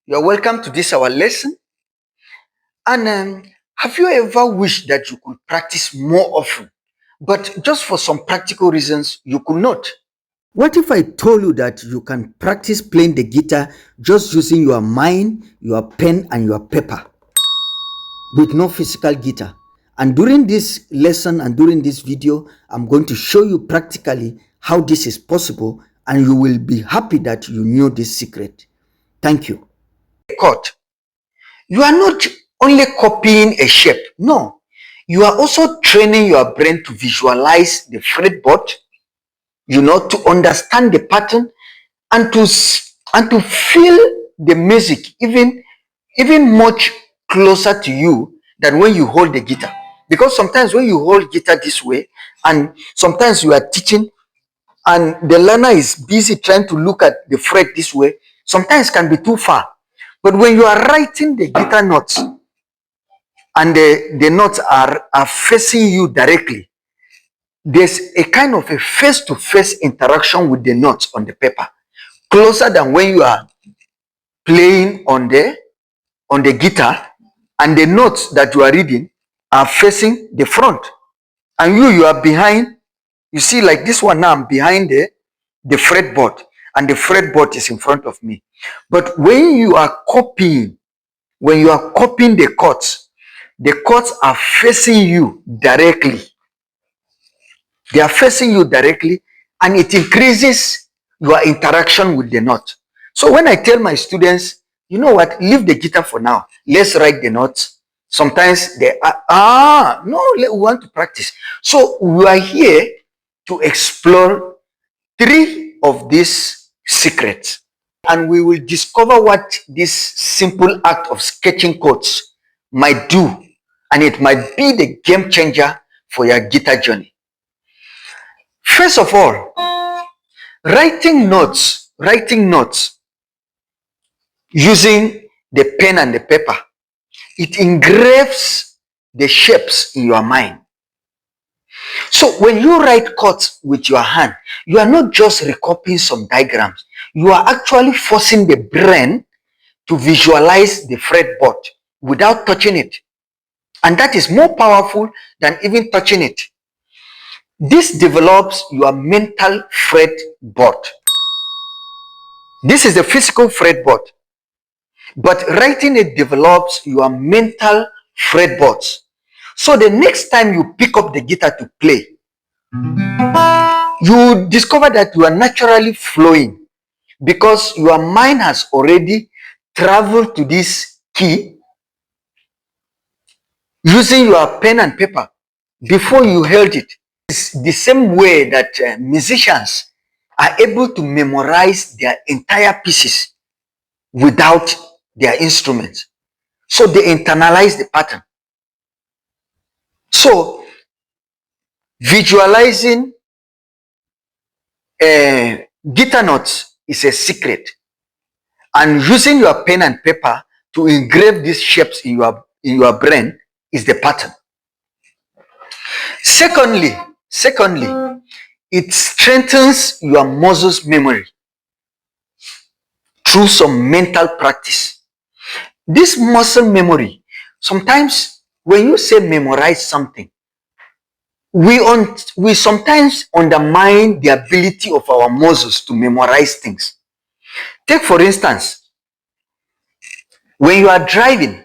You're welcome to this our lesson. And have you ever wished that you could practice more often, but just for some practical reasons you could not? What if I told you that you can practice playing the guitar just using your mind, your pen, and your paper with no physical guitar? And during this lesson and during this video, I'm going to show you practically how this is possible, and you will be happy that you knew this secret. Thank you. Chord. You are not only copying a shape, no, you are also training your brain to visualize the fretboard, to understand the pattern and to feel the music even much closer to you than when you hold the guitar. Because sometimes when you hold guitar this way, and sometimes you are teaching and the learner is busy trying to look at the fret this way, sometimes can be too far. But when you are writing the guitar notes and the notes are facing you directly, there's a kind of a face-to-face interaction with the notes on the paper, closer than when you are playing on the guitar and the notes that you are reading are facing the front, and you are behind. You see, like this one now, I'm behind the fretboard and the fretboard is in front of me. But when you are copying the chords are facing you directly. They are facing you directly, and it increases your interaction with the note. So when I tell my students, you know what, leave the guitar for now, let's write the notes. Sometimes they are, no, we want to practice. So we are here to explore 3 of these secrets, and we will discover what this simple act of sketching chords might do, and it might be the game changer for your guitar journey. First of all, writing notes using the pen and the paper, it engraves the shapes in your mind. So when you write chords with your hand, you are not just recopying some diagrams, you are actually forcing the brain to visualize the fretboard without touching it. And that is more powerful than even touching it. This develops your mental fretboard. This is the physical fretboard, but writing it develops your mental fretboards. So the next time you pick up the guitar to play, you discover that you are naturally flowing because your mind has already traveled to this key using your pen and paper before you held it. It's the same way that musicians are able to memorize their entire pieces without their instruments. So they internalize the pattern. So visualizing guitar notes is a secret, and using your pen and paper to engrave these shapes in your brain is the pattern. Secondly, it strengthens your muscles memory through some mental practice. This muscle memory, sometimes when you say memorize something, we sometimes undermine the ability of our muscles to memorize things. Take for instance, when you are driving,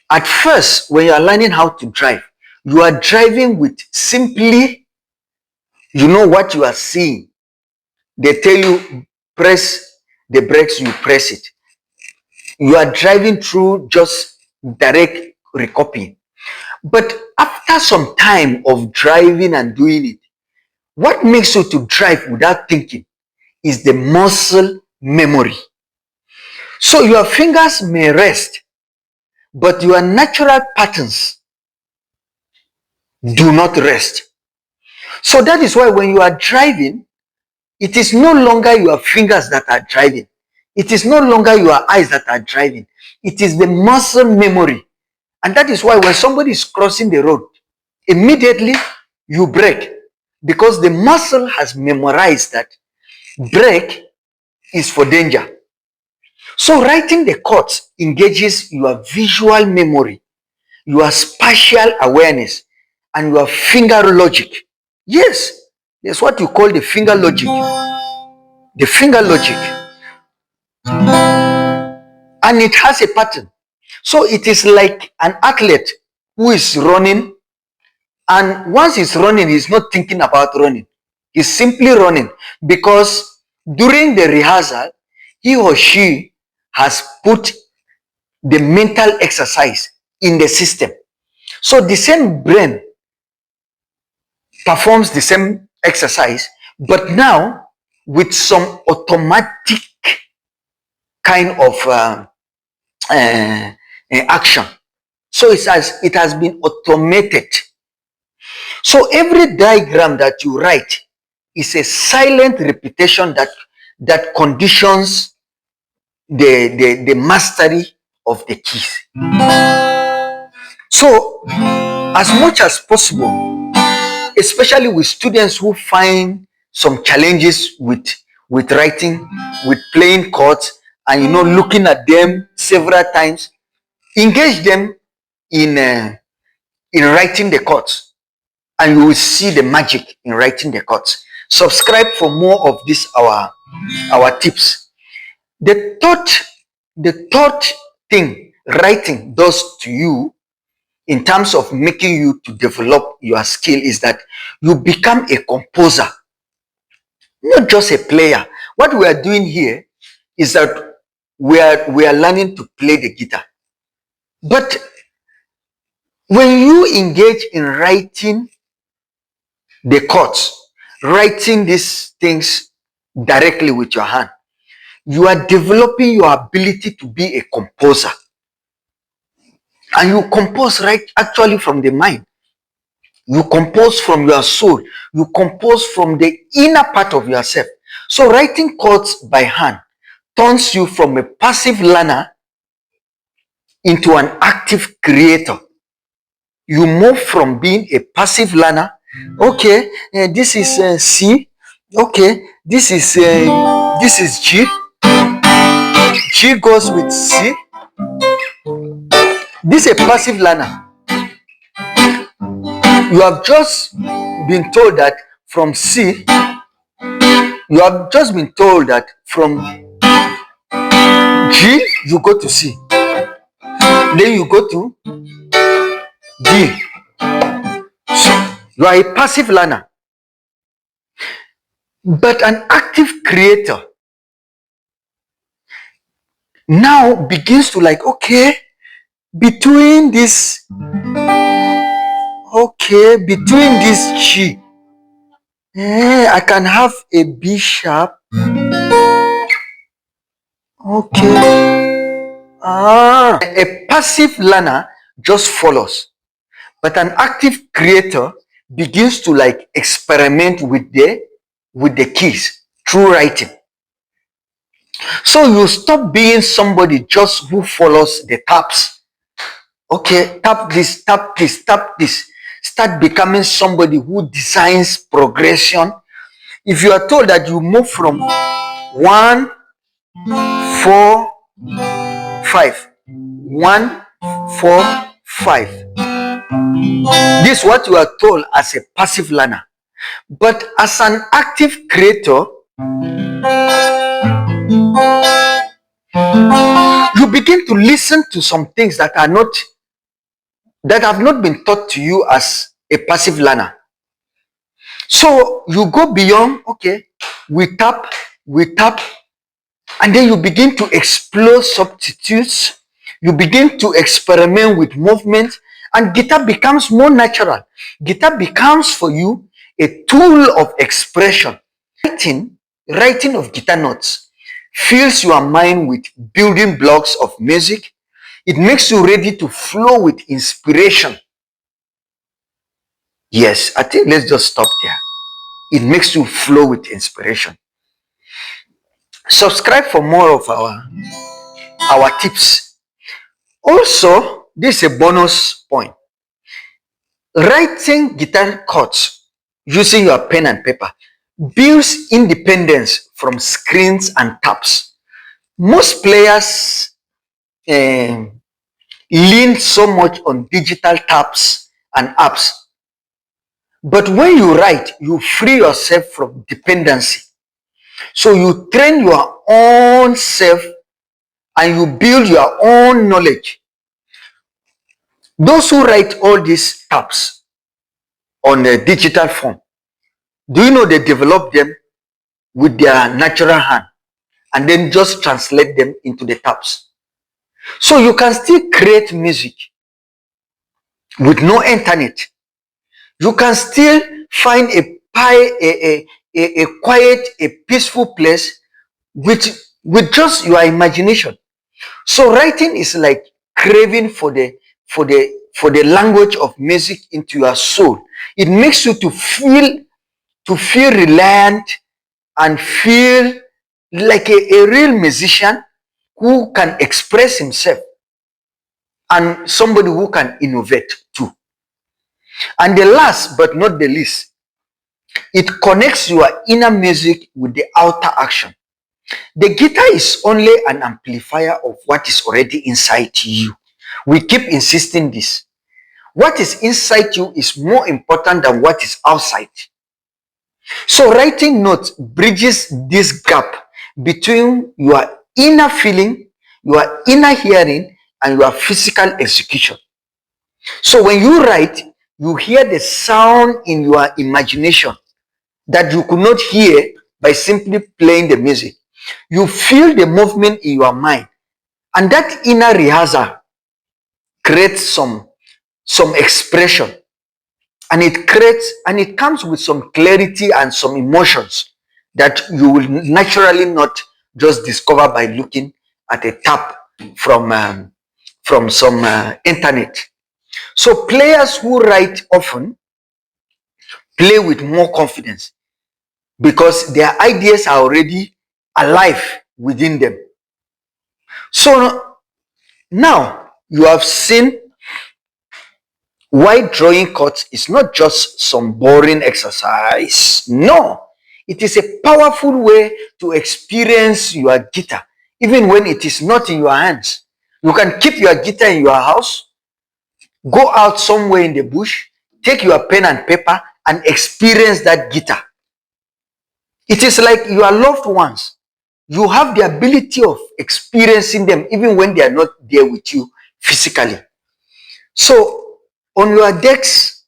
at first when you are learning how to drive, you are driving with simply, what you are seeing. They tell you press the brakes, you press it. You are driving through just direct recopying. But after some time of driving and doing it, what makes you to drive without thinking is the muscle memory. So your fingers may rest, but your natural patterns do not rest. So that is why when you are driving, it is no longer your fingers that are driving. It is no longer your eyes that are driving. It is the muscle memory. And that is why when somebody is crossing the road, immediately you brake, because the muscle has memorized that brake is for danger. So writing the chords engages your visual memory, your spatial awareness, and your finger logic. Yes, that's what you call the finger logic. The finger logic. And it has a pattern. So it is like an athlete who is running, and once he's running, he's not thinking about running. He's simply running because during the rehearsal, he or she has put the mental exercise in the system. So the same brain performs the same exercise, but now with some automatic kind of action. So it has been automated. So every diagram that you write is a silent repetition that conditions the mastery of the keys. So as much as possible, especially with students who find some challenges with writing, with playing chords, and looking at them several times, engage them in writing the chords, and you will see the magic in writing the chords. Subscribe for more of this our tips. The third thing writing does to you in terms of making you to develop your skill is that you become a composer, not just a player. What we are doing here is that we are learning to play the guitar. But when you engage in writing the chords, writing these things directly with your hand, you are developing your ability to be a composer. And you compose actually from the mind. You compose from your soul. You compose from the inner part of yourself. So writing chords by hand turns you from a passive learner into an active creator. You move from being a passive learner. Okay, this is C. Okay, this is G. G goes with C. This is a passive learner. You have just been told that from C, you have just been told that from G, you go to C. Then you go to D. So you are a passive learner. But an active creator now begins to okay, between this G, I can have a B sharp. Okay. A passive learner just follows, but an active creator begins to experiment with the keys through writing. So you stop being somebody just who follows the taps. Okay, tap this, tap this, tap this. Start becoming somebody who designs progression. If you are told that you move from 1, 4, 5, 1, 4, 5. This is what you are told as a passive learner. But as an active creator, you begin to listen to some things that have not been taught to you as a passive learner. So you go beyond, okay, we tap, and then you begin to explore substitutes. You begin to experiment with movement, and guitar becomes more natural. Guitar becomes for you a tool of expression. Writing of guitar notes fills your mind with building blocks of music. It makes you ready to flow with inspiration. Yes, I think let's just stop there. It makes you flow with inspiration. Subscribe for more of our tips. Also, this is a bonus point. Writing guitar chords using your pen and paper builds independence from screens and taps. Most players lean so much on digital tabs and apps. But when you write, you free yourself from dependency. So you train your own self and you build your own knowledge. Those who write all these tabs on a digital form, do you know they develop them with their natural hand and then just translate them into the tabs? So you can still create music with no internet. You can still find a quiet, a peaceful place with just your imagination. So writing is like craving for the language of music into your soul. It makes you to feel reliant and feel like a real musician who can express himself and somebody who can innovate too. And the last but not the least, it connects your inner music with the outer action. The guitar is only an amplifier of what is already inside you. We keep insisting this. What is inside you is more important than what is outside. So writing notes bridges this gap between your inner feeling, your inner hearing, and your physical execution. So when you write, you hear the sound in your imagination that you could not hear by simply playing the music. You feel the movement in your mind, and that inner rehearsal creates some expression, and it comes with some clarity and some emotions that you will naturally not just discover by looking at a tab from some internet. So players who write often play with more confidence because their ideas are already alive within them. So now you have seen why drawing chords is not just some boring exercise. No, it is a powerful way to experience your guitar, even when it is not in your hands. You can keep your guitar in your house, go out somewhere in the bush, take your pen and paper, and experience that guitar. It is like your loved ones. You have the ability of experiencing them even when they are not there with you physically. So on your decks,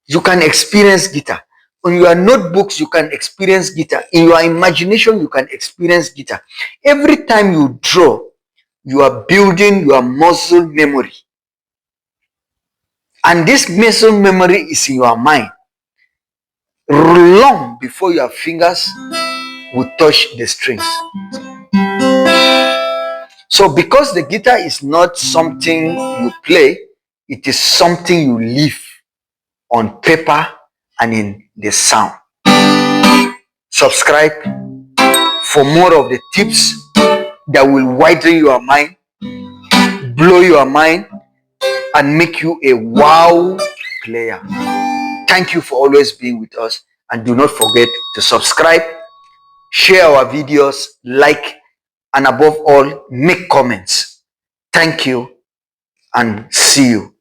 you can experience guitar. On your notebooks, you can experience guitar. In your imagination, you can experience guitar. Every time you draw, you are building your muscle memory. And this muscle memory is in your mind long before your fingers will touch the strings. So because the guitar is not something you play, it is something you live on paper and in the sound. Subscribe for more of the tips that will widen your mind, blow your mind, and make you a wow player. Thank you for always being with us, and do not forget to subscribe, share our videos, like, and above all, make comments. Thank you and see you.